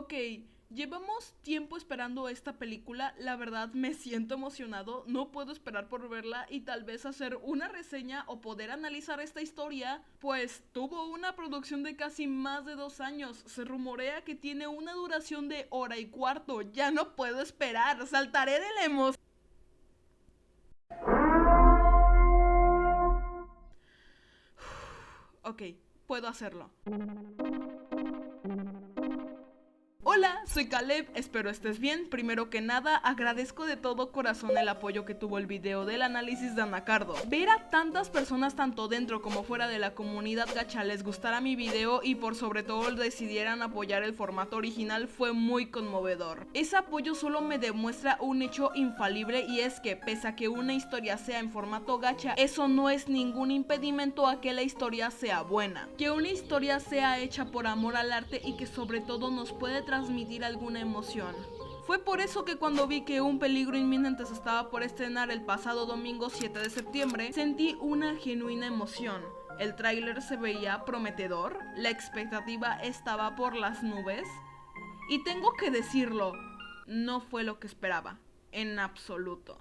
Ok, llevamos tiempo esperando esta película, la verdad me siento emocionado, no puedo esperar por verla y tal vez hacer una reseña o poder analizar esta historia, pues tuvo una producción de casi más de 2 años, se rumorea que tiene una duración de 1 hora y cuarto, ya no puedo esperar, saltaré de la emoción. Ok, puedo hacerlo. Hola, soy Caleb, espero estés bien. Primero que nada, agradezco de todo corazón el apoyo que tuvo el video del análisis de Anacardo. Ver a tantas personas tanto dentro como fuera de la comunidad gacha les gustara mi video y por sobre todo decidieran apoyar el formato original fue muy conmovedor. Ese apoyo solo me demuestra un hecho infalible y es que pese a que una historia sea en formato gacha, eso no es ningún impedimento a que la historia sea buena. Que una historia sea hecha por amor al arte y que sobre todo nos puede transmitir alguna emoción. Fue por eso que cuando vi que Un peligro inminente se estaba por estrenar el pasado domingo 7 de septiembre, sentí una genuina emoción. El tráiler se veía prometedor, la expectativa estaba por las nubes, y tengo que decirlo, no fue lo que esperaba, en absoluto.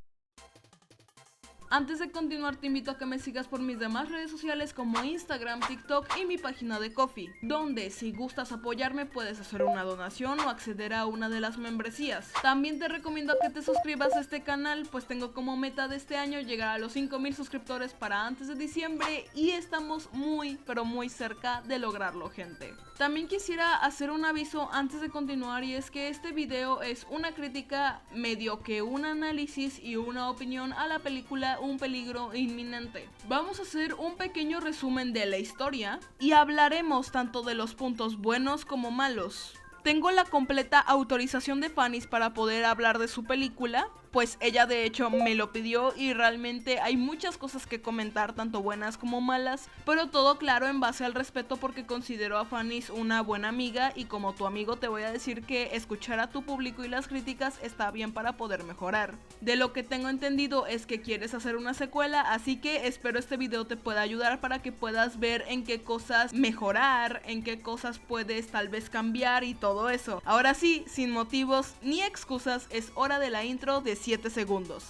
Antes de continuar te invito a que me sigas por mis demás redes sociales como Instagram, TikTok y mi página de Ko-fi, donde si gustas apoyarme puedes hacer una donación o acceder a una de las membresías. También te recomiendo que te suscribas a este canal, pues tengo como meta de este año llegar a los 5000 suscriptores para antes de diciembre y estamos muy pero muy cerca de lograrlo, gente. También quisiera hacer un aviso antes de continuar y es que este video es una crítica medio que un análisis y una opinión a la película Un peligro inminente. Vamos a hacer un pequeño resumen de la historia y hablaremos tanto de los puntos buenos como malos. Tengo la completa autorización de Fanny para poder hablar de su película, pues ella de hecho me lo pidió y realmente hay muchas cosas que comentar, tanto buenas como malas, pero todo claro en base al respeto porque considero a Fanny una buena amiga y como tu amigo te voy a decir que escuchar a tu público y las críticas está bien para poder mejorar. De lo que tengo entendido es que quieres hacer una secuela, así que espero este video te pueda ayudar para que puedas ver en qué cosas mejorar, en qué cosas puedes tal vez cambiar y todo eso. Ahora sí, sin motivos ni excusas, es hora de la intro de 7 segundos.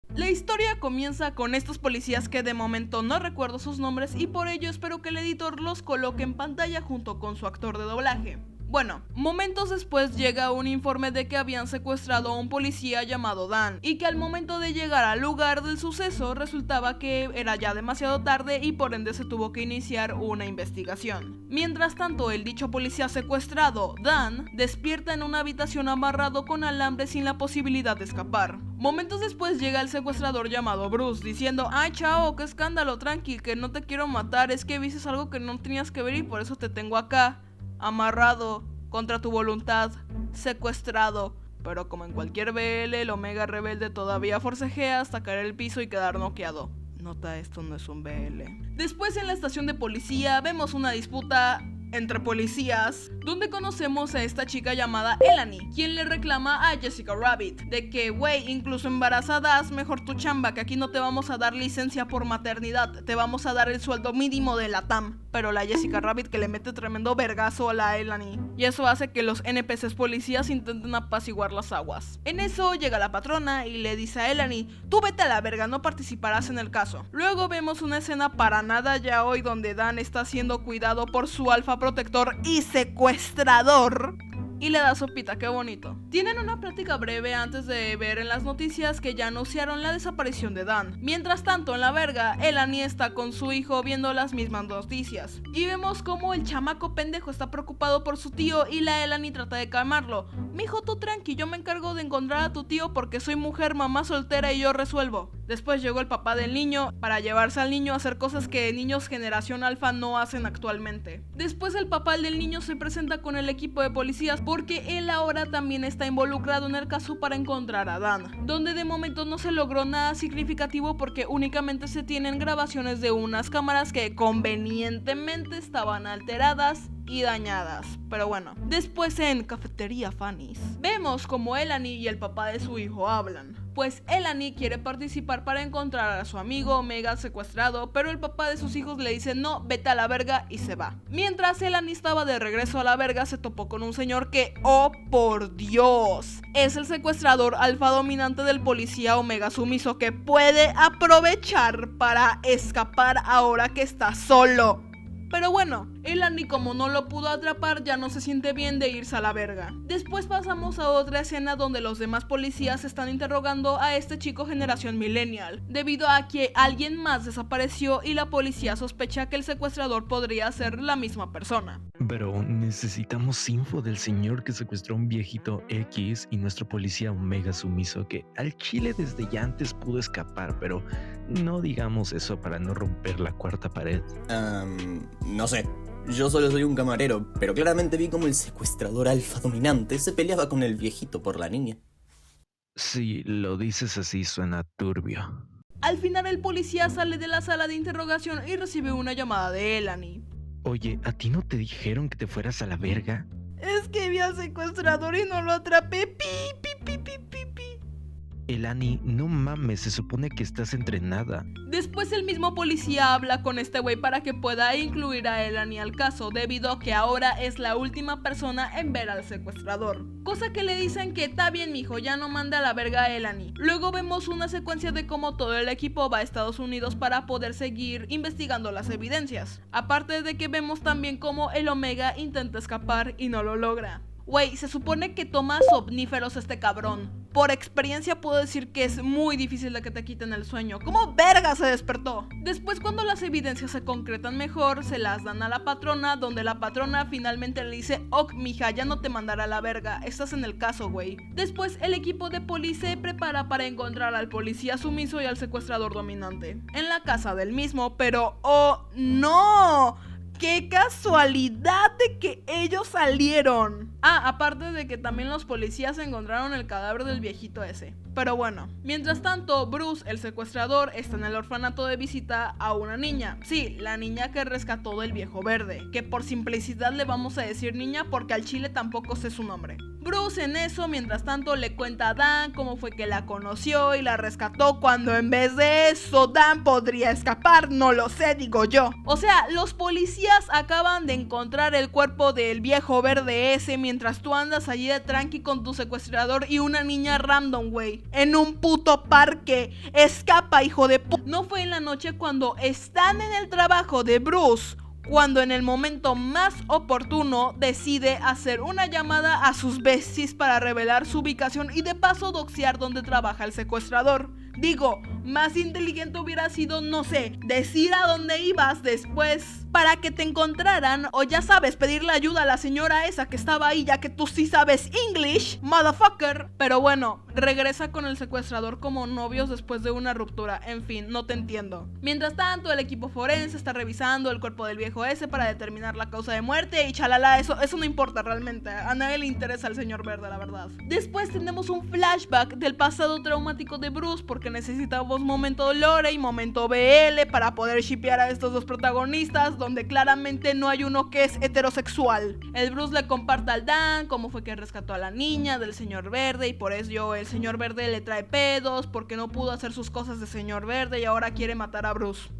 La historia comienza con estos policías que de momento no recuerdo sus nombres y por ello espero que el editor los coloque en pantalla junto con su actor de doblaje. Bueno, momentos después llega un informe de que habían secuestrado a un policía llamado Dan y que al momento de llegar al lugar del suceso resultaba que era ya demasiado tarde y por ende se tuvo que iniciar una investigación. Mientras tanto, el dicho policía secuestrado, Dan, despierta en una habitación amarrado con alambre sin la posibilidad de escapar. Momentos después llega el secuestrador llamado Bruce diciendo: "Ay chao, qué escándalo, tranqui, que no te quiero matar, es que viste algo que no tenías que ver y por eso te tengo acá. Amarrado, contra tu voluntad, secuestrado". Pero como en cualquier BL, el Omega rebelde todavía forcejea hasta caer al piso y quedar noqueado. Nota, esto no es un BL. Después en la estación de policía vemos una disputa entre policías, donde conocemos a esta chica llamada Elani, quien le reclama a Jessica Rabbit de que, güey, incluso embarazadas, mejor tu chamba, que aquí no te vamos a dar licencia por maternidad, te vamos a dar el sueldo mínimo de la TAM. Pero la Jessica Rabbit que le mete tremendo vergazo a la Elani, y eso hace que los NPCs policías intenten apaciguar las aguas. En eso llega la patrona y le dice a Elani: "Tú vete a la verga, no participarás en el caso". Luego vemos una escena para nada ya hoy donde Dan está siendo cuidado por su alfa protector y secuestrador y le da sopita, qué bonito. Tienen una plática breve antes de ver en las noticias que ya anunciaron la desaparición de Dan. Mientras tanto, en la verga, Elani está con su hijo viendo las mismas noticias. Y vemos como el chamaco pendejo está preocupado por su tío y la Elani trata de calmarlo. "Mijo, tú tranqui, yo me encargo de encontrar a tu tío porque soy mujer, mamá soltera y yo resuelvo". Después llegó el papá del niño para llevarse al niño a hacer cosas que niños generación alfa no hacen actualmente. Después el papá del niño se presenta con el equipo de policías porque él ahora también está involucrado en el caso para encontrar a Dan, donde de momento no se logró nada significativo porque únicamente se tienen grabaciones de unas cámaras que convenientemente estaban alteradas y dañadas, pero bueno. Después en Cafetería Fanny's vemos como Elani y el papá de su hijo hablan, pues Elani quiere participar para encontrar a su amigo Omega secuestrado, pero el papá de sus hijos le dice no, vete a la verga y se va. Mientras Elani estaba de regreso a la verga se topó con un señor que, oh por Dios, es el secuestrador alfa dominante del policía Omega sumiso que puede aprovechar para escapar ahora que está solo. Pero bueno, Elani como no lo pudo atrapar ya no se siente bien de irse a la verga. Después pasamos a otra escena donde los demás policías están interrogando a este chico generación millennial, debido a que alguien más desapareció y la policía sospecha que el secuestrador podría ser la misma persona. Pero necesitamos info del señor que secuestró a un viejito X y nuestro policía Omega sumiso que al chile desde ya antes pudo escapar, pero no digamos eso para no romper la cuarta pared. No sé. Yo solo soy un camarero, pero claramente vi como el secuestrador alfa dominante se peleaba con el viejito por la niña. Si lo dices así suena turbio. Al final el policía sale de la sala de interrogación y recibe una llamada de Elani. Oye, ¿a ti no te dijeron que te fueras a la verga? Es que vi al secuestrador y no lo atrapé. Pi, pi, pi, pi, pi, pi. Elani, no mames, se supone que estás entrenada. Después el mismo policía habla con este güey para que pueda incluir a Elani al caso, debido a que ahora es la última persona en ver al secuestrador. Cosa que le dicen que está bien mijo, ya no manda a la verga a Elani. Luego vemos una secuencia de cómo todo el equipo va a Estados Unidos para poder seguir investigando las evidencias. Aparte de que vemos también cómo el Omega intenta escapar y no lo logra. Güey, se supone que toma somníferos este cabrón. Por experiencia puedo decir que es muy difícil de que te quiten el sueño. ¿Cómo verga se despertó? Después, cuando las evidencias se concretan mejor, se las dan a la patrona, donde la patrona finalmente le dice: ok, mija, ya no te mandará a la verga, estás en el caso, güey. Después, el equipo de poli se prepara para encontrar al policía sumiso y al secuestrador dominante en la casa del mismo, pero ¡oh no! ¡Qué casualidad de que ellos salieron! Aparte de que también los policías encontraron el cadáver del viejito ese. Pero bueno, mientras tanto, Bruce, el secuestrador, está en el orfanato de visita a una niña. Sí, la niña que rescató del viejo verde, que por simplicidad le vamos a decir niña porque al chile tampoco sé su nombre. Bruce en eso, mientras tanto, le cuenta a Dan cómo fue que la conoció y la rescató, cuando en vez de eso Dan podría escapar, no lo sé, digo yo. O sea, los policías acaban de encontrar el cuerpo del viejo verde ese mientras tú andas allí de tranqui con tu secuestrador y una niña random, güey, en un puto parque. Escapa, hijo de puta. No fue en la noche cuando están en el trabajo de Bruce, cuando en el momento más oportuno decide hacer una llamada a sus besties para revelar su ubicación y de paso doxear donde trabaja el secuestrador. Digo, más inteligente hubiera sido, no sé, decir a dónde ibas después para que te encontraran, o ya sabes, pedirle ayuda a la señora esa que estaba ahí, ya que tú sí sabes English, motherfucker. Pero bueno, regresa con el secuestrador como novios después de una ruptura. En fin, no te entiendo. Mientras tanto, el equipo forense está revisando el cuerpo del viejo ese para determinar la causa de muerte y chalala, eso no importa realmente. A nadie le interesa el señor verde, la verdad. Después tenemos un flashback del pasado traumático de Bruce, porque necesitamos momento Lore y momento BL para poder shippear a estos dos protagonistas, donde claramente no hay uno que es heterosexual. El Bruce le comparte al Dan cómo fue que rescató a la niña del señor verde y por eso el señor verde le trae pedos porque no pudo hacer sus cosas de señor verde y ahora quiere matar a Bruce.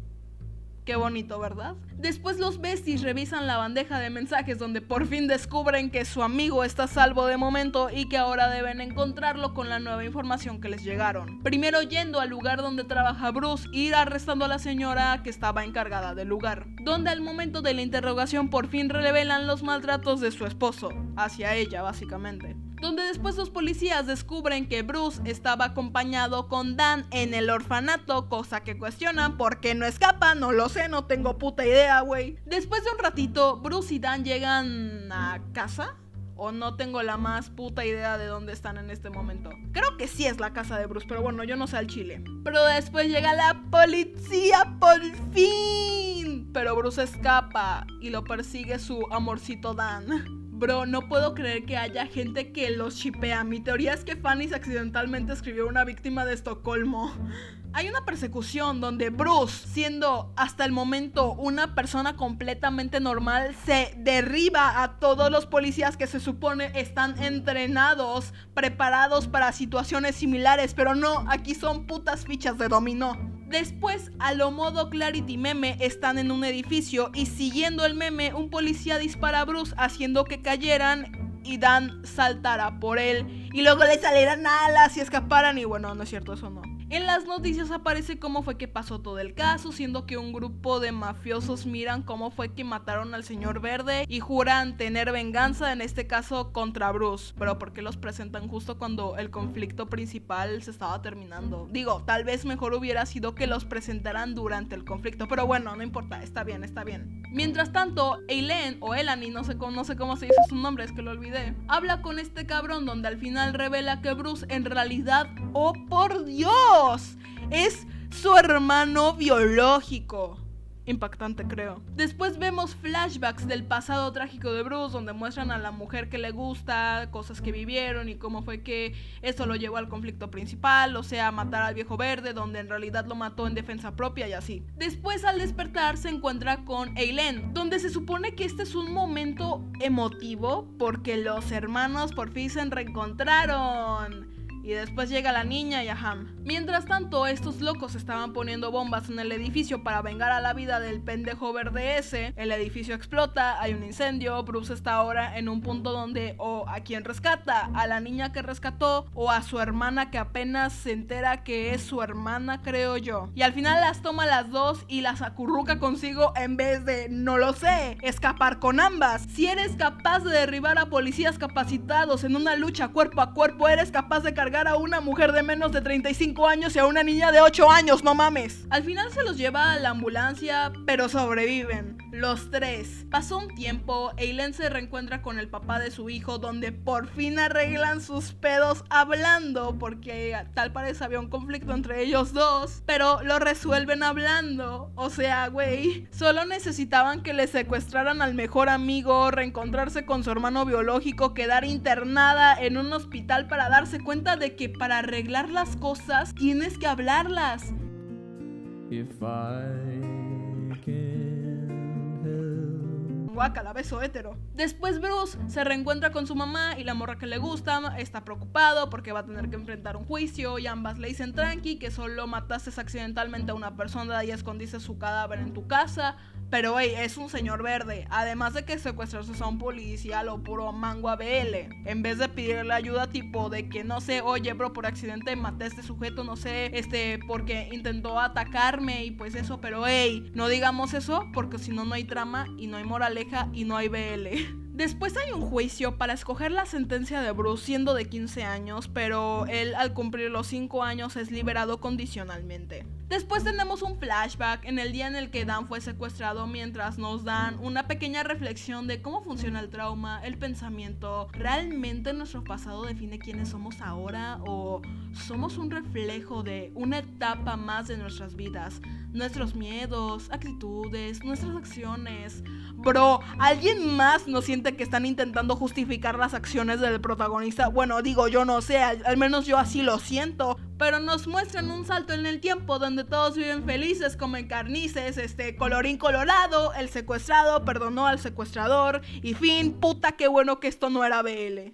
Qué bonito, ¿verdad? Después los besties revisan la bandeja de mensajes donde por fin descubren que su amigo está a salvo de momento y que ahora deben encontrarlo con la nueva información que les llegaron. Primero yendo al lugar donde trabaja Bruce, ir arrestando a la señora que estaba encargada del lugar, donde al momento de la interrogación por fin revelan los maltratos de su esposo, hacia ella básicamente. Donde después los policías descubren que Bruce estaba acompañado con Dan en el orfanato, cosa que cuestionan por qué no escapa, no lo sé, no tengo puta idea, güey. Después de un ratito, Bruce y Dan llegan a casa. o no tengo la más puta idea de dónde están en este momento. Creo que sí es la casa de Bruce, pero bueno, yo no sé al chile. Pero después llega la policía, por fin. Pero Bruce escapa y lo persigue su amorcito Dan. Bro, no puedo creer que haya gente que los shippea. Mi teoría es que Fanny accidentalmente escribió una víctima de Estocolmo. Hay una persecución donde Bruce, siendo hasta el momento una persona completamente normal, se derriba a todos los policías que se supone están entrenados, preparados para situaciones similares, pero no, aquí son putas fichas de dominó. Después, a lo modo Clarity meme, están en un edificio y siguiendo el meme, un policía dispara a Bruce haciendo que cayeran y Dan saltara por él y luego le salieran alas y escaparan y bueno, no es cierto, eso no. En las noticias aparece cómo fue que pasó todo el caso, siendo que un grupo de mafiosos miran cómo fue que mataron al señor Verde y juran tener venganza, en este caso contra Bruce. Pero ¿por qué los presentan justo cuando el conflicto principal se estaba terminando? Digo, tal vez mejor hubiera sido que los presentaran durante el conflicto, pero bueno, no importa, está bien, está bien. Mientras tanto, Eileen o Elani, no sé cómo se dice su nombre, es que lo olvidé, habla con este cabrón donde al final revela que Bruce en realidad, ¡oh por Dios!, es su hermano biológico. Impactante, creo. Después vemos flashbacks del pasado trágico de Bruce, donde muestran a la mujer que le gusta, cosas que vivieron y cómo fue que eso lo llevó al conflicto principal, o sea, matar al viejo verde, donde en realidad lo mató en defensa propia y así. Después, al despertar, se encuentra con Eileen, donde se supone que este es un momento emotivo porque los hermanos por fin se reencontraron. Y después llega la niña y Aham. Mientras tanto, estos locos estaban poniendo bombas en el edificio para vengar a la vida del pendejo verde ese. El edificio explota, hay un incendio. Bruce está ahora en un punto donde o a quien rescata, a la niña que rescató o a su hermana que apenas se entera que es su hermana, creo yo. Y al final las toma las dos y las acurruca consigo en vez de, no lo sé, escapar con ambas. Si eres capaz de derribar a policías capacitados en una lucha cuerpo a cuerpo, eres capaz de cargar a una mujer de menos de 35 años y a una niña de 8 años, no mames. Al final se los lleva a la ambulancia, pero sobreviven, los tres. Pasó un tiempo, Eileen se reencuentra con el papá de su hijo, donde por fin arreglan sus pedos hablando, porque tal parece había un conflicto entre ellos dos, pero lo resuelven hablando. O sea, güey, solo necesitaban que le secuestraran al mejor amigo, reencontrarse con su hermano biológico, quedar internada en un hospital para darse cuenta de que para arreglar las cosas tienes que hablarlas. Guácala, beso hétero. Después Bruce se reencuentra con su mamá y la morra que le gusta está preocupado porque va a tener que enfrentar un juicio y ambas le dicen tranqui, que solo mataste accidentalmente a una persona y escondiste su cadáver en tu casa. Pero hey, es un señor verde, además de que secuestrarse a un policía lo puro mango ABL. En vez de pedirle ayuda tipo de que no sé, oye bro, por accidente maté a este sujeto, no sé, porque intentó atacarme y pues eso, pero hey, no digamos eso porque si no, no hay trama y no hay moraleja y no hay BL. Después hay un juicio para escoger la sentencia de Bruce siendo de 15 años, pero él al cumplir los 5 años es liberado condicionalmente. Después tenemos un flashback en el día en el que Dan fue secuestrado, mientras nos dan una pequeña reflexión de cómo funciona el trauma, el pensamiento. ¿Realmente nuestro pasado define quiénes somos ahora o somos un reflejo de una etapa más de nuestras vidas? Nuestros miedos, actitudes, nuestras acciones. Bro, ¿alguien más no siente que están intentando justificar las acciones del protagonista? Bueno, digo, yo no sé, al menos yo así lo siento. Pero nos muestran un salto en el tiempo donde todos viven felices como en carnices, colorín colorado, el secuestrado perdonó al secuestrador y fin, puta qué bueno que esto no era BL.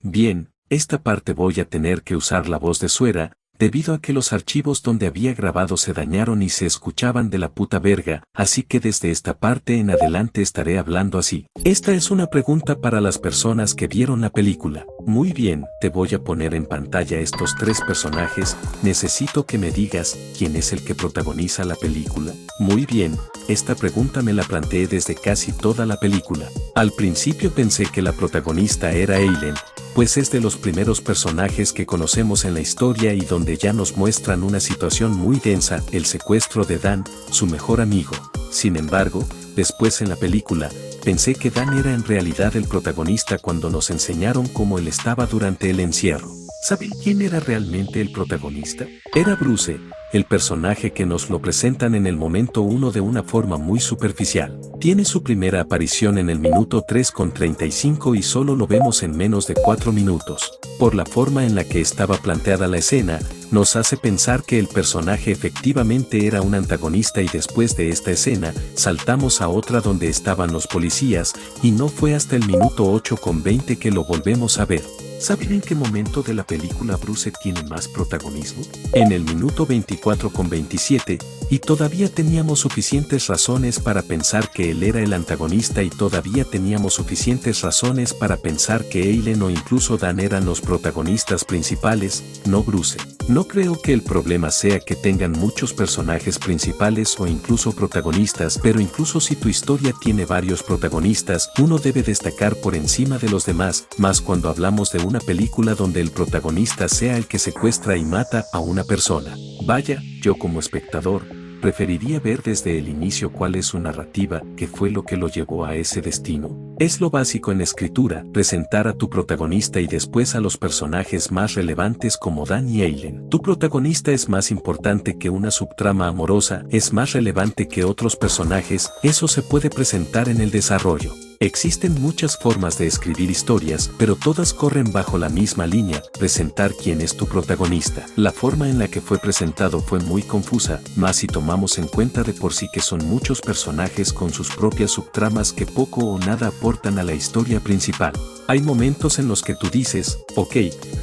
Bien, esta parte voy a tener que usar la voz de Suera, debido a que los archivos donde había grabado se dañaron y se escuchaban de la puta verga, así que desde esta parte en adelante estaré hablando así. Esta es una pregunta para las personas que vieron la película. Muy bien, te voy a poner en pantalla estos tres personajes, necesito que me digas quién es el que protagoniza la película. Muy bien, esta pregunta me la planteé desde casi toda la película. Al principio pensé que la protagonista era Eileen, pues es de los primeros personajes que conocemos en la historia y donde ya nos muestran una situación muy densa, el secuestro de Dan, su mejor amigo. Sin embargo, después en la película, pensé que Dan era en realidad el protagonista cuando nos enseñaron cómo él estaba durante el encierro. ¿Saben quién era realmente el protagonista? Era Bruce, el personaje que nos lo presentan en el momento 1 de una forma muy superficial. Tiene su primera aparición en el minuto 3:35 y solo lo vemos en menos de 4 minutos. Por la forma en la que estaba planteada la escena, nos hace pensar que el personaje efectivamente era un antagonista y después de esta escena, saltamos a otra donde estaban los policías y no fue hasta el minuto 8:20 que lo volvemos a ver. ¿Saben en qué momento de la película Bruce tiene más protagonismo? En el minuto 24:27, y todavía teníamos suficientes razones para pensar que él era el antagonista y todavía teníamos suficientes razones para pensar que Eileen o incluso Dan eran los protagonistas principales, no Bruce. No creo que el problema sea que tengan muchos personajes principales o incluso protagonistas, pero incluso si tu historia tiene varios protagonistas, uno debe destacar por encima de los demás, más cuando hablamos de una película donde el protagonista sea el que secuestra y mata a una persona. Vaya, yo como espectador, preferiría ver desde el inicio cuál es su narrativa, qué fue lo que lo llevó a ese destino. Es lo básico en escritura, presentar a tu protagonista y después a los personajes más relevantes como Dan y Eileen. Tu protagonista es más importante que una subtrama amorosa, es más relevante que otros personajes, eso se puede presentar en el desarrollo. Existen muchas formas de escribir historias, pero todas corren bajo la misma línea, presentar quién es tu protagonista. La forma en la que fue presentado fue muy confusa, más si tomamos en cuenta de por sí que son muchos personajes con sus propias subtramas que poco o nada aportan a la historia principal. Hay momentos en los que tú dices, ok,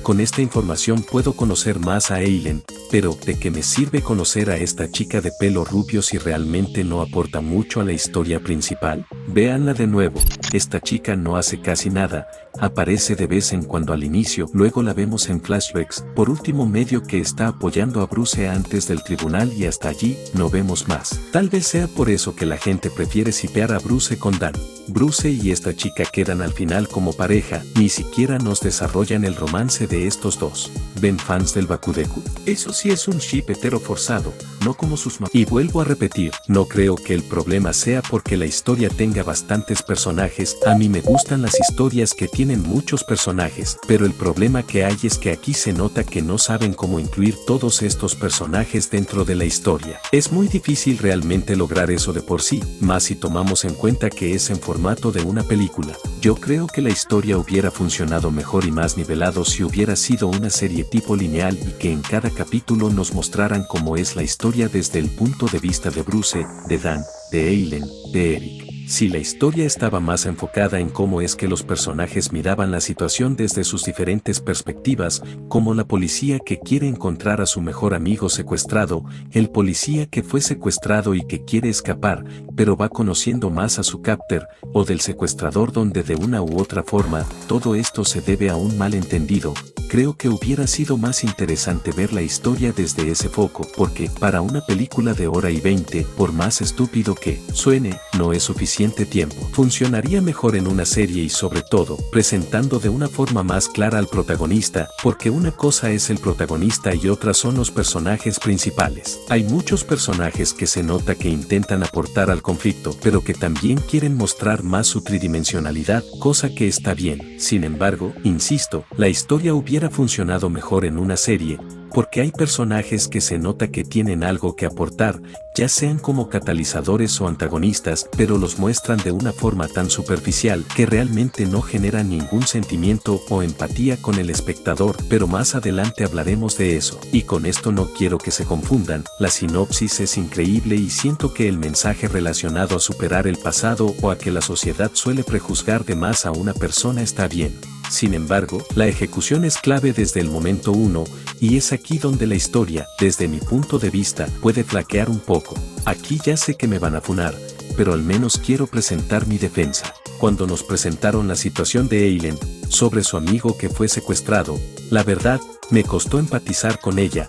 con esta información puedo conocer más a Eileen, pero ¿de qué me sirve conocer a esta chica de pelo rubio si realmente no aporta mucho a la historia principal? Véanla de nuevo, esta chica no hace casi nada, aparece de vez en cuando al inicio, luego la vemos en flashbacks, por último medio que está apoyando a Bruce antes del tribunal y hasta allí no vemos más. Tal vez sea por eso que la gente prefiere shipear a Bruce con Dan. Bruce y esta chica quedan al final como pareja, ni siquiera nos desarrollan el romance de estos dos. ¿Ven fans del Bakudeku? Eso sí es un ship hetero forzado, no como sus Y vuelvo a repetir, no creo que el problema sea porque la historia tenga bastantes personajes, a mí me gustan las historias que tienen muchos personajes, pero el problema que hay es que aquí se nota que no saben cómo incluir todos estos personajes dentro de la historia. Es muy difícil realmente lograr eso de por sí, más si tomamos en cuenta que es en formato de una película. Yo creo que la historia hubiera funcionado mejor y más nivelado si hubiera sido una serie tipo lineal y que en cada capítulo nos mostraran cómo es la historia desde el punto de vista de Bruce, de Dan, de Eileen, de Eric. Si la historia estaba más enfocada en cómo es que los personajes miraban la situación desde sus diferentes perspectivas, como la policía que quiere encontrar a su mejor amigo secuestrado, el policía que fue secuestrado y que quiere escapar, pero va conociendo más a su captor, o del secuestrador donde de una u otra forma, todo esto se debe a un malentendido, creo que hubiera sido más interesante ver la historia desde ese foco, porque, para una película de hora y 20, por más estúpido que suene, no es suficiente tiempo. Funcionaría mejor en una serie y sobre todo, presentando de una forma más clara al protagonista, porque una cosa es el protagonista y otra son los personajes principales. Hay muchos personajes que se nota que intentan aportar al conflicto, pero que también quieren mostrar más su tridimensionalidad, cosa que está bien. Sin embargo, insisto, la historia hubiera funcionado mejor en una serie, porque hay personajes que se nota que tienen algo que aportar, ya sean como catalizadores o antagonistas, pero los muestran de una forma tan superficial que realmente no generan ningún sentimiento o empatía con el espectador, pero más adelante hablaremos de eso. Y con esto no quiero que se confundan, la sinopsis es increíble y siento que el mensaje relacionado a superar el pasado o a que la sociedad suele prejuzgar de más a una persona está bien. Sin embargo, la ejecución es clave desde el momento 1, y es aquí donde la historia, desde mi punto de vista, puede flaquear un poco. Aquí ya sé que me van a funar, pero al menos quiero presentar mi defensa. Cuando nos presentaron la situación de Eileen, sobre su amigo que fue secuestrado, la verdad, me costó empatizar con ella.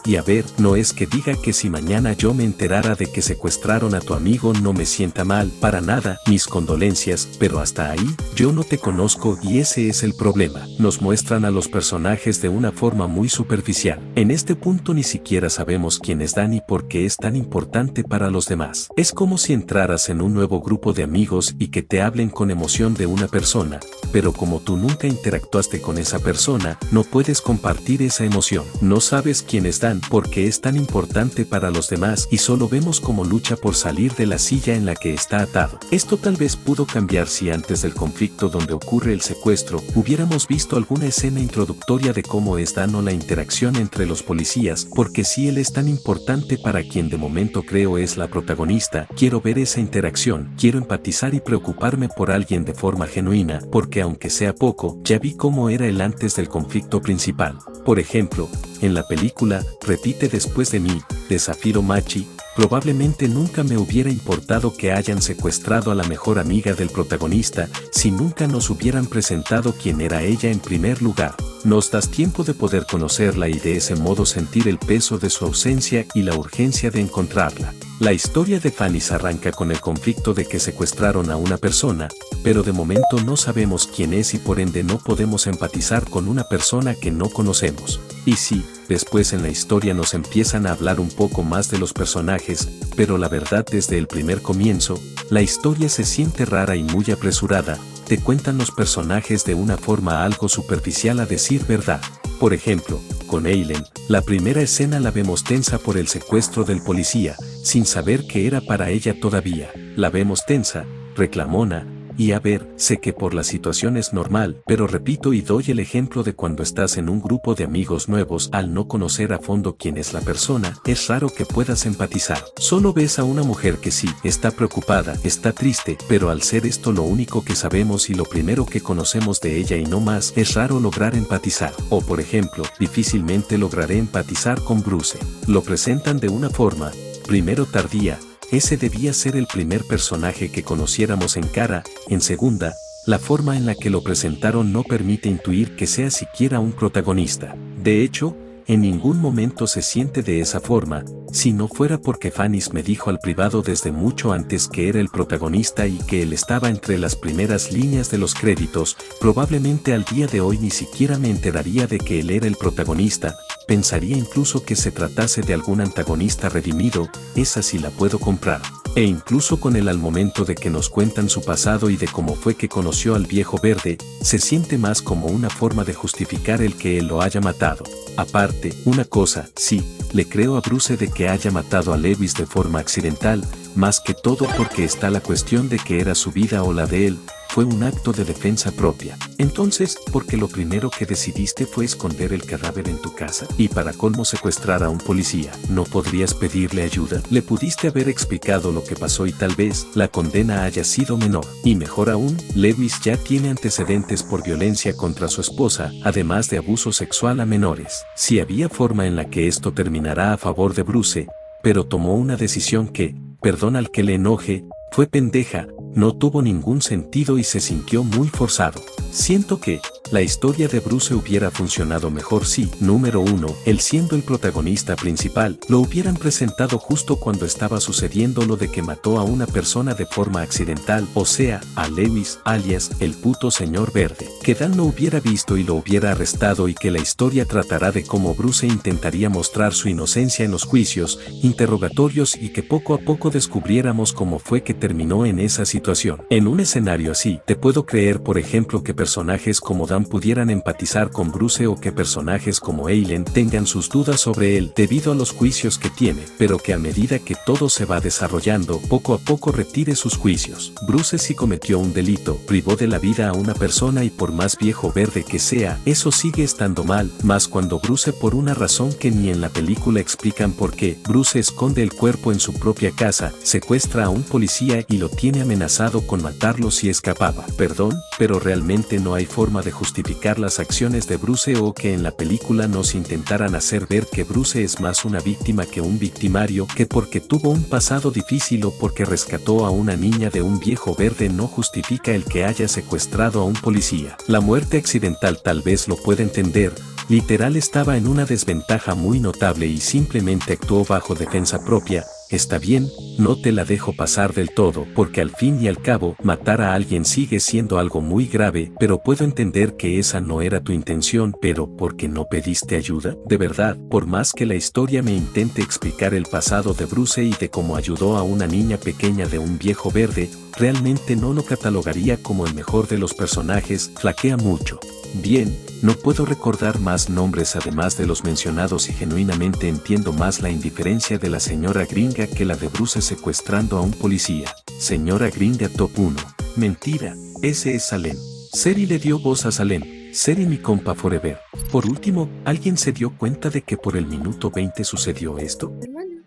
Y a ver, no es que diga que si mañana yo me enterara de que secuestraron a tu amigo no me sienta mal, para nada, mis condolencias, pero hasta ahí, yo no te conozco y ese es el problema. Nos muestran a los personajes de una forma muy superficial. En este punto ni siquiera sabemos quién es Dan y por qué es tan importante para los demás. Es como si entraras en un nuevo grupo de amigos y que te hablen con emoción de una persona, pero como tú nunca interactuaste con esa persona, no puedes compartir esa emoción. No sabes quién es Dan porque es tan importante para los demás y solo vemos cómo lucha por salir de la silla en la que está atado. Esto tal vez pudo cambiar si antes del conflicto donde ocurre el secuestro hubiéramos visto alguna escena introductoria de cómo es Dan o la interacción entre los policías, porque si él es tan importante para quien de momento creo es la protagonista, quiero ver esa interacción, quiero empatizar y preocuparme por alguien de forma genuina, porque aunque sea poco, ya vi cómo era él antes del conflicto principal. Por ejemplo, en la película Repite después de mí, de Zafiro Machi, probablemente nunca me hubiera importado que hayan secuestrado a la mejor amiga del protagonista si nunca nos hubieran presentado quién era ella en primer lugar. Nos das tiempo de poder conocerla y de ese modo sentir el peso de su ausencia y la urgencia de encontrarla. La historia de Phanis arranca con el conflicto de que secuestraron a una persona, pero de momento no sabemos quién es y por ende no podemos empatizar con una persona que no conocemos. Y sí, después en la historia nos empiezan a hablar un poco más de los personajes, pero la verdad desde el primer comienzo, la historia se siente rara y muy apresurada, te cuentan los personajes de una forma algo superficial a decir verdad. Por ejemplo, con Eileen, la primera escena la vemos tensa por el secuestro del policía, sin saber que era para ella todavía. La vemos tensa, reclamona, y a ver, sé que por la situación es normal, pero repito y doy el ejemplo de cuando estás en un grupo de amigos nuevos, al no conocer a fondo quién es la persona, es raro que puedas empatizar. Solo ves a una mujer que sí, está preocupada, está triste, pero al ser esto lo único que sabemos y lo primero que conocemos de ella y no más, es raro lograr empatizar. O por ejemplo, difícilmente lograré empatizar con Bruce. Lo presentan de una forma, primero tardía. Ese debía ser el primer personaje que conociéramos en cara. En segunda, la forma en la que lo presentaron no permite intuir que sea siquiera un protagonista. De hecho, en ningún momento se siente de esa forma, si no fuera porque Phanis me dijo al privado desde mucho antes que era el protagonista y que él estaba entre las primeras líneas de los créditos, probablemente al día de hoy ni siquiera me enteraría de que él era el protagonista. Pensaría incluso que se tratase de algún antagonista redimido, esa sí la puedo comprar. E incluso con él al momento de que nos cuentan su pasado y de cómo fue que conoció al viejo verde, se siente más como una forma de justificar el que él lo haya matado. Aparte, una cosa, sí, le creo a Bruce de que haya matado a Lewis de forma accidental, más que todo porque está la cuestión de que era su vida o la de él, fue un acto de defensa propia. Entonces, porque lo primero que decidiste fue esconder el cadáver en tu casa y para colmo secuestrar a un policía, ¿no podrías pedirle ayuda? Le pudiste haber explicado lo que pasó y tal vez la condena haya sido menor. Y mejor aún, Lewis ya tiene antecedentes por violencia contra su esposa, además de abuso sexual a menores. Si había forma en la que esto terminará a favor de Bruce, pero tomó una decisión que, perdón al que le enoje, fue pendeja, no tuvo ningún sentido y se sintió muy forzado. Siento que la historia de Bruce hubiera funcionado mejor si, número 1, él siendo el protagonista principal, lo hubieran presentado justo cuando estaba sucediendo lo de que mató a una persona de forma accidental, o sea, a Lewis, alias, el puto señor verde. Que Dan lo hubiera visto y lo hubiera arrestado y que la historia tratará de cómo Bruce intentaría mostrar su inocencia en los juicios, interrogatorios y que poco a poco descubriéramos cómo fue que terminó en esa situación. En un escenario así, te puedo creer por ejemplo que personajes como Dan pudieran empatizar con Bruce o que personajes como Eileen tengan sus dudas sobre él debido a los juicios que tiene, pero que a medida que todo se va desarrollando, poco a poco retire sus juicios. Bruce sí cometió un delito, privó de la vida a una persona y por más viejo verde que sea, eso sigue estando mal, más cuando Bruce por una razón que ni en la película explican por qué, Bruce esconde el cuerpo en su propia casa, secuestra a un policía y lo tiene amenazado con matarlo si escapaba. Perdón, pero realmente no hay forma de justificar las acciones de Bruce o que en la película nos intentaran hacer ver que Bruce es más una víctima que un victimario, que porque tuvo un pasado difícil o porque rescató a una niña de un viejo verde no justifica el que haya secuestrado a un policía. La muerte accidental tal vez lo pueda entender, literal estaba en una desventaja muy notable y simplemente actuó bajo defensa propia. Está bien, no te la dejo pasar del todo, porque al fin y al cabo, matar a alguien sigue siendo algo muy grave, pero puedo entender que esa no era tu intención, pero ¿por qué no pediste ayuda? De verdad, por más que la historia me intente explicar el pasado de Bruce y de cómo ayudó a una niña pequeña de un viejo verde, realmente no lo catalogaría como el mejor de los personajes, flaquea mucho. Bien, no puedo recordar más nombres además de los mencionados y genuinamente entiendo más la indiferencia de la señora gringa que la de Bruce secuestrando a un policía. Señora gringa top 1. Mentira, ese es Salem. Seri le dio voz a Salem. Seri mi compa forever. Por último, ¿alguien se dio cuenta de que por el minuto 20 sucedió esto? Hermano,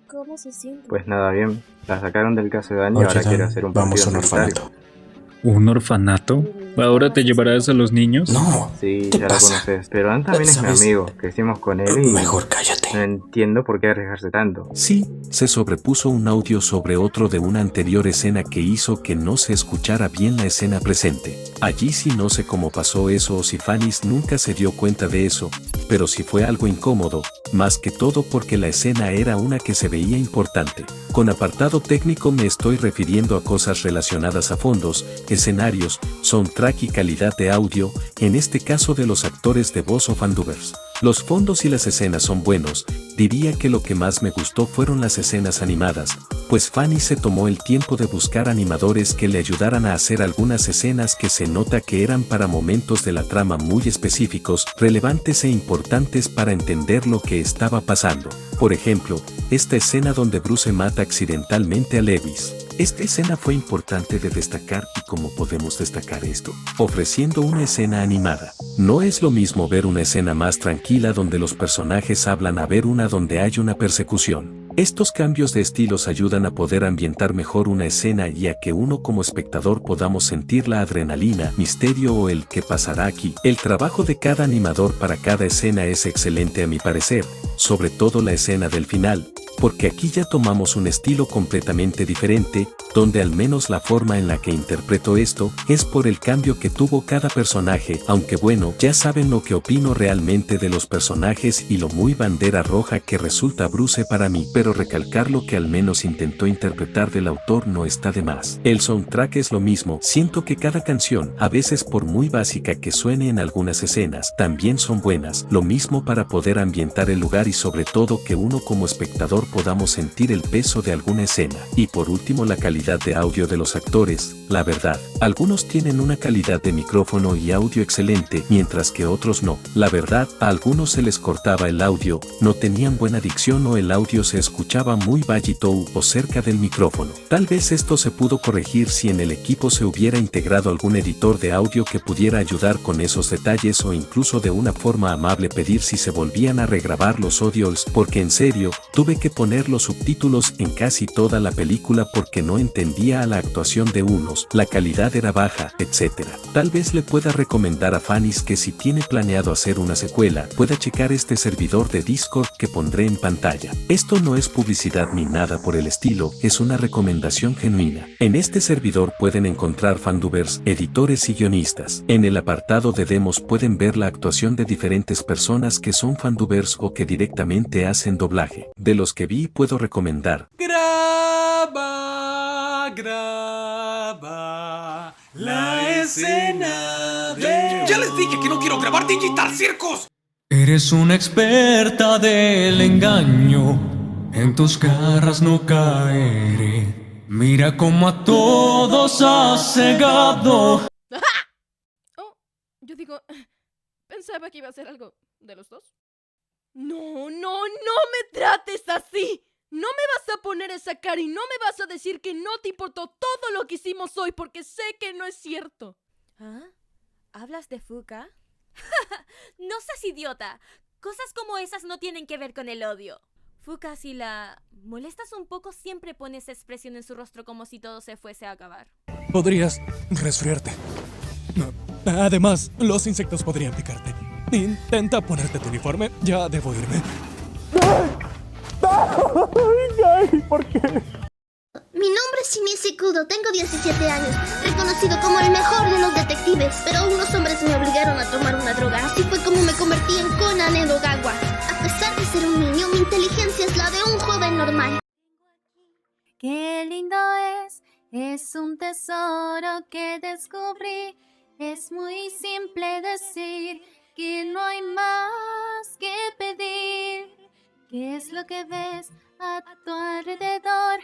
¿cómo se siente? Pues nada, bien. La sacaron del caso de daño y Oye, ahora Dan, quiere hacer un vamos a partido un solitario. orfanato. ¿Un orfanato? ¿Ahora te llevarás a los niños? No, Sí, ¿qué ya lo pasa? conoces. Pero Dan también es mi ¿Sabes? amigo. Crecimos con él y Mejor no cállate. entiendo por qué arriesgarse tanto. Sí, se sobrepuso un audio sobre otro de una anterior escena que hizo que no se escuchara bien la escena presente. Allí sí no sé cómo pasó eso o si Fanny's nunca se dio cuenta de eso, pero sí fue algo incómodo, más que todo porque la escena era una que se veía importante. Con apartado técnico me estoy refiriendo a cosas relacionadas a fondos, escenarios, soundtrack y calidad de audio, en este caso de los actores de voz o fandubers. Los fondos y las escenas son buenos, diría que lo que más me gustó fueron las escenas animadas, pues Fanny se tomó el tiempo de buscar animadores que le ayudaran a hacer algunas escenas que se nota que eran para momentos de la trama muy específicos, relevantes e importantes para entender lo que estaba pasando. Por ejemplo, esta escena donde Bruce mata accidentalmente a Lewis. Esta escena fue importante de destacar y ¿cómo podemos destacar esto? Ofreciendo una escena animada. No es lo mismo ver una escena más tranquila donde los personajes hablan a ver una donde hay una persecución. Estos cambios de estilos ayudan a poder ambientar mejor una escena y a que uno como espectador podamos sentir la adrenalina, misterio o el qué pasará aquí. El trabajo de cada animador para cada escena es excelente a mi parecer, sobre todo la escena del final, porque aquí ya tomamos un estilo completamente diferente, donde al menos la forma en la que interpreto esto es por el cambio que tuvo cada personaje, aunque bueno, ya saben lo que opino realmente de los personajes y lo muy bandera roja que resulta Bruce para mí, pero recalcar lo que al menos intentó interpretar del autor no está de más. El soundtrack es lo mismo, siento que cada canción, a veces por muy básica que suene en algunas escenas, también son buenas, lo mismo para poder ambientar el lugar y sobre todo que uno como espectador podamos sentir el peso de alguna escena. Y por último la calidad de audio de los actores, la verdad, algunos tienen una calidad de micrófono y audio excelente, mientras que otros no. La verdad, a algunos se les cortaba el audio, no tenían buena dicción o el audio se escuchaba muy bajito o cerca del micrófono. Tal vez esto se pudo corregir si en el equipo se hubiera integrado algún editor de audio que pudiera ayudar con esos detalles o incluso de una forma amable pedir si se volvían a regrabar los audios, porque en serio, tuve que poner los subtítulos en casi toda la película porque no entendía a la actuación de unos, la calidad era baja, etc. Tal vez le pueda recomendar a Fanny's que si tiene planeado hacer una secuela, pueda checar este servidor de Discord que pondré en pantalla. Esto no es publicidad ni nada por el estilo, es una recomendación genuina. En este servidor pueden encontrar fandubers, editores y guionistas. En el apartado de demos pueden ver la actuación de diferentes personas que son fandubers o que directamente hacen doblaje. De los que vi puedo recomendar. Graba la escena de... ¡Ya les dije que no quiero grabar Digital Circus! Eres una experta del engaño, en tus garras no caeré. Mira cómo a todos has cegado. Oh, yo digo, pensaba que iba a ser algo de los dos. No, no, no me trates así. No me vas a poner esa cara y no me vas a decir que no te importó todo lo que hicimos hoy porque sé que no es cierto. ¿Ah? ¿Hablas de Fuka? No seas idiota. Cosas como esas no tienen que ver con el odio. Fuka, si la molestas un poco, siempre pone esa expresión en su rostro como si todo se fuese a acabar. Podrías resfriarte. Además, los insectos podrían picarte. Intenta ponerte tu uniforme, ya debo irme. ¿Por qué? Mi nombre es Shinichi Nishikudo, tengo 17 años, reconocido como el mejor de los detectives, pero unos hombres me obligaron a tomar una droga, así fue como me convertí en Conan Edogawa. A pesar de ser un niño, mi inteligencia es la de un joven normal. Qué lindo es un tesoro que descubrí, es muy simple decir que no hay más que pedir. ¿Qué es lo que ves a tu alrededor?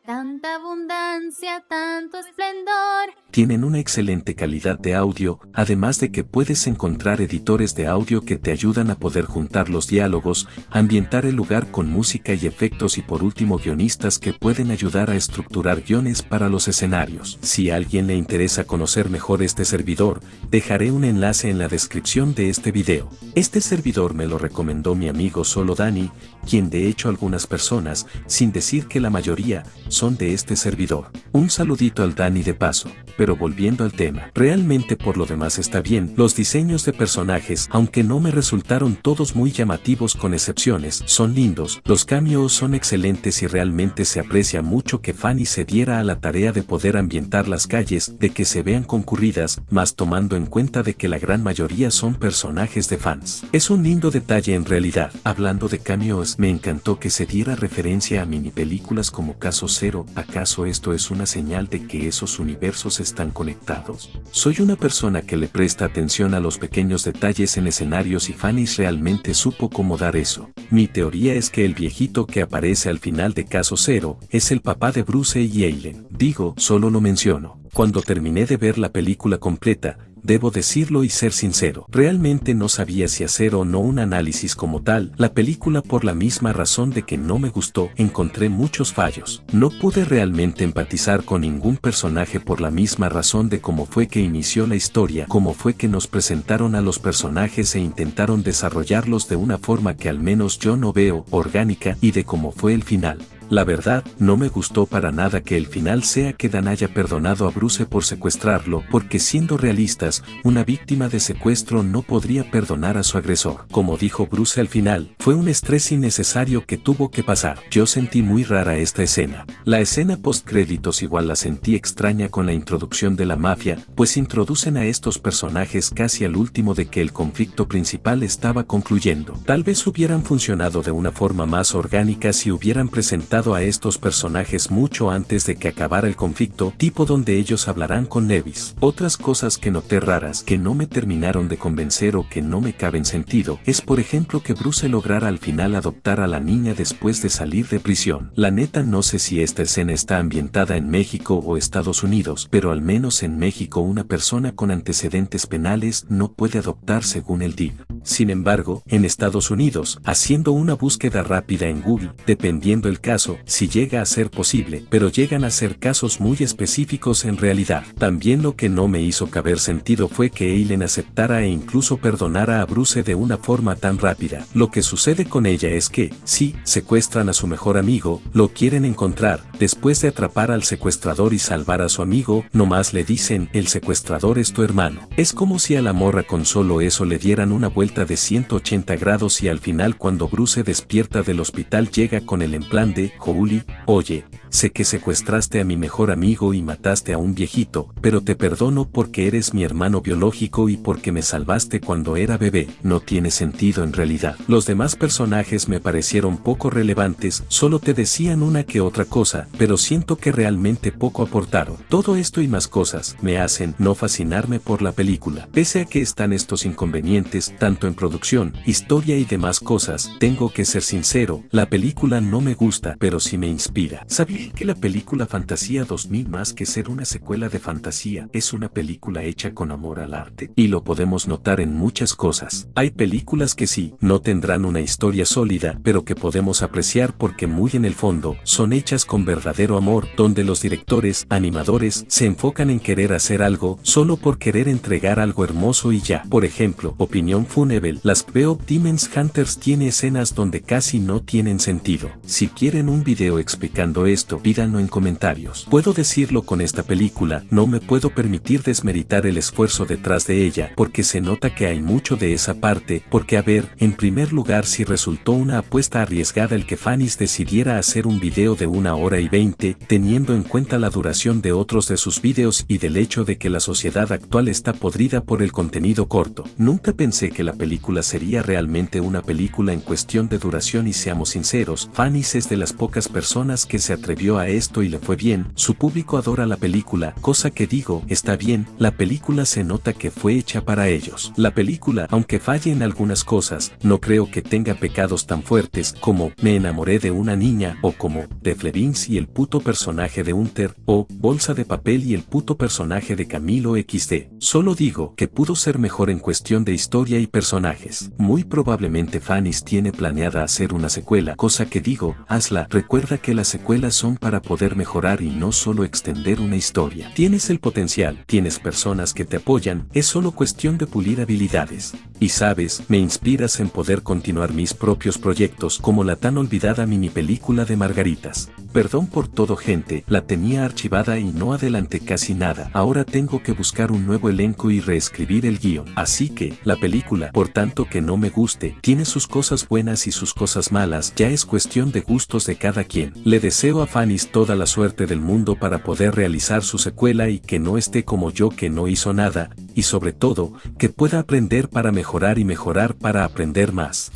Tanta abundancia, tanto esplendor. Tienen una excelente calidad de audio, además de que puedes encontrar editores de audio que te ayudan a poder juntar los diálogos, ambientar el lugar con música y efectos y por último guionistas que pueden ayudar a estructurar guiones para los escenarios. Si a alguien le interesa conocer mejor este servidor, dejaré un enlace en la descripción de este video. Este servidor me lo recomendó mi amigo Solo Dani, quien de hecho algunas personas, sin decir que la mayoría, son de este servidor. Un saludito al Dani de paso. Pero volviendo al tema, realmente por lo demás está bien. Los diseños de personajes, aunque no me resultaron todos muy llamativos con excepciones, son lindos, los cameos son excelentes y realmente se aprecia mucho que Fanny se diera a la tarea de poder ambientar las calles, de que se vean concurridas, más tomando en cuenta de que la gran mayoría son personajes de fans. Es un lindo detalle en realidad. Hablando de cameos, me encantó que se diera referencia a mini películas como Caso Zero. ¿Acaso esto es una señal de que esos universos están conectados? Soy una persona que le presta atención a los pequeños detalles en escenarios y Fanny realmente supo cómo dar eso. Mi teoría es que el viejito que aparece al final de Caso Zero es el papá de Bruce y Eileen. Digo, solo lo menciono. Cuando terminé de ver la película completa, debo decirlo y ser sincero, realmente no sabía si hacer o no un análisis como tal. La película, por la misma razón de que no me gustó, encontré muchos fallos. No pude realmente empatizar con ningún personaje por la misma razón de cómo fue que inició la historia, cómo fue que nos presentaron a los personajes e intentaron desarrollarlos de una forma que al menos yo no veo orgánica, y de cómo fue el final. La verdad, no me gustó para nada que el final sea que Dan haya perdonado a Bruce por secuestrarlo, porque siendo realistas, una víctima de secuestro no podría perdonar a su agresor. Como dijo Bruce al final, fue un estrés innecesario que tuvo que pasar. Yo sentí muy rara esta escena. La escena post créditos igual la sentí extraña con la introducción de la mafia, pues introducen a estos personajes casi al último de que el conflicto principal estaba concluyendo. Tal vez hubieran funcionado de una forma más orgánica si hubieran presentado a estos personajes mucho antes de que acabara el conflicto, tipo donde ellos hablarán con Nevis. Otras cosas que noté raras que no me terminaron de convencer o que no me caben sentido, es por ejemplo que Bruce lograra al final adoptar a la niña después de salir de prisión. La neta no sé si esta escena está ambientada en México o Estados Unidos, pero al menos en México una persona con antecedentes penales no puede adoptar según el DIF. Sin embargo, en Estados Unidos, haciendo una búsqueda rápida en Google, dependiendo el caso, si llega a ser posible, pero llegan a ser casos muy específicos en realidad. También lo que no me hizo caber sentido fue que Eileen aceptara e incluso perdonara a Bruce de una forma tan rápida. Lo que sucede con ella es que, sí, secuestran a su mejor amigo, lo quieren encontrar, después de atrapar al secuestrador y salvar a su amigo, nomás le dicen, el secuestrador es tu hermano. Es como si a la morra con solo eso le dieran una vuelta de 180 grados y al final cuando Bruce despierta del hospital llega con el en plan de, Jouli, oye, sé que secuestraste a mi mejor amigo y mataste a un viejito, pero te perdono porque eres mi hermano biológico y porque me salvaste cuando era bebé. No tiene sentido en realidad. Los demás personajes me parecieron poco relevantes, solo te decían una que otra cosa, pero siento que realmente poco aportaron. Todo esto y más cosas me hacen no fascinarme por la película. Pese a que están estos inconvenientes, tanto en producción, historia y demás cosas, tengo que ser sincero, la película no me gusta, pero sí me inspira. ¿Sabían que la película Fantasía 2000 más que ser una secuela de fantasía, es una película hecha con amor al arte? Y lo podemos notar en muchas cosas. Hay películas que sí, no tendrán una historia sólida, pero que podemos apreciar porque muy en el fondo, son hechas con verdadero amor, donde los directores, animadores, se enfocan en querer hacer algo, solo por querer entregar algo hermoso y ya. Por ejemplo, Opinión Fúnebre, las Beop Demons Hunters tiene escenas donde casi no tienen sentido. Si quieren un video explicando esto, visto, pídanlo en comentarios. Puedo decirlo con esta película, no me puedo permitir desmeritar el esfuerzo detrás de ella, porque se nota que hay mucho de esa parte, porque a ver, en primer lugar si resultó una apuesta arriesgada el que Fanny's decidiera hacer un video de 1 hora y 20, teniendo en cuenta la duración de otros de sus videos y del hecho de que la sociedad actual está podrida por el contenido corto. Nunca pensé que la película sería realmente una película en cuestión de duración y seamos sinceros, Fanny's es de las pocas personas que se atrevió a esto y le fue bien, su público adora la película, cosa que digo, está bien, la película se nota que fue hecha para ellos. La película, aunque falle en algunas cosas, no creo que tenga pecados tan fuertes como Me enamoré de una niña o como The Flemings y el puto personaje de Hunter o Bolsa de papel y el puto personaje de Camilo XD. Solo digo que pudo ser mejor en cuestión de historia y personajes. Muy probablemente Fanny's tiene planeada hacer una secuela, cosa que digo, hazla. Recuerda que las secuelas son para poder mejorar y no solo extender una historia. Tienes el potencial, tienes personas que te apoyan, es solo cuestión de pulir habilidades. Y sabes, me inspiras en poder continuar mis propios proyectos como la tan olvidada mini película de Margaritas. Perdón por todo gente, la tenía archivada y no adelanté casi nada. Ahora tengo que buscar un nuevo elenco y reescribir el guión. Así que, la película, por tanto que no me guste, tiene sus cosas buenas y sus cosas malas, ya es cuestión de gustos de cada quien. Le deseo a Fanny's toda la suerte del mundo para poder realizar su secuela y que no esté como yo que no hizo nada, y sobre todo, que pueda aprender para mejorar y mejorar para aprender más.